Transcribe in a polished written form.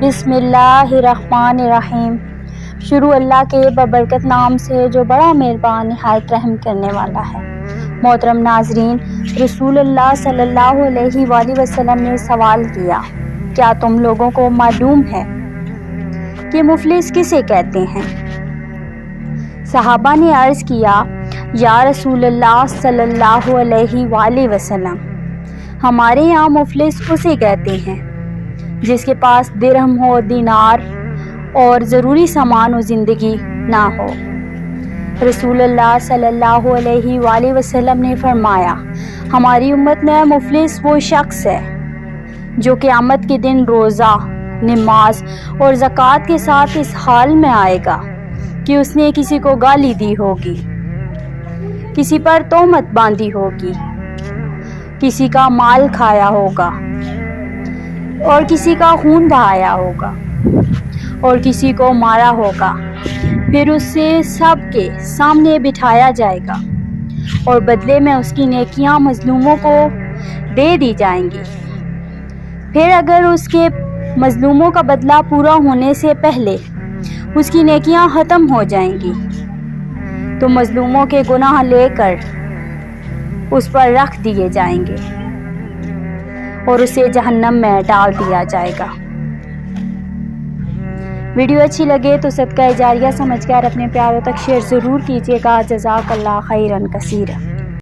بسم اللہ الرحمن الرحیم۔ شروع اللہ کے ببرکت نام سے جو بڑا مہربان نہایت رحم کرنے والا ہے۔ محترم ناظرین، رسول اللہ صلی اللہ علیہ وآلہ وسلم نے سوال کیا، کیا تم لوگوں کو معلوم ہے کہ مفلس کسے کہتے ہیں؟ صحابہ نے عرض کیا، یا رسول اللہ صلی اللہ علیہ وآلہ وسلم، ہمارے یہاں مفلس اسے کہتے ہیں جس کے پاس درہم ہو، دینار اور ضروری سامان و زندگی نہ ہو۔ رسول اللہ صلی اللہ علیہ وآلہ وسلم نے فرمایا، ہماری امت میں مفلس وہ شخص ہے جو قیامت کے دن روزہ، نماز اور زکوٰۃ کے ساتھ اس حال میں آئے گا کہ اس نے کسی کو گالی دی ہوگی، کسی پر تہمت باندھی ہوگی، کسی کا مال کھایا ہوگا اور کسی کا خون بہایا ہوگا اور کسی کو مارا ہوگا، پھر اسے سب کے سامنے بٹھایا جائے گا اور بدلے میں اس کی نیکیاں مظلوموں کو دے دی جائیں گی۔ پھر اگر اس کے مظلوموں کا بدلہ پورا ہونے سے پہلے اس کی نیکیاں ختم ہو جائیں گی تو مظلوموں کے گناہ لے کر اس پر رکھ دیے جائیں گے اور اسے جہنم میں ڈال دیا جائے گا۔ ویڈیو اچھی لگے تو صدقہ جاریہ سمجھ کر اپنے پیاروں تک شیئر ضرور کیجیے گا۔ جزاک اللہ خیرا کثیرا۔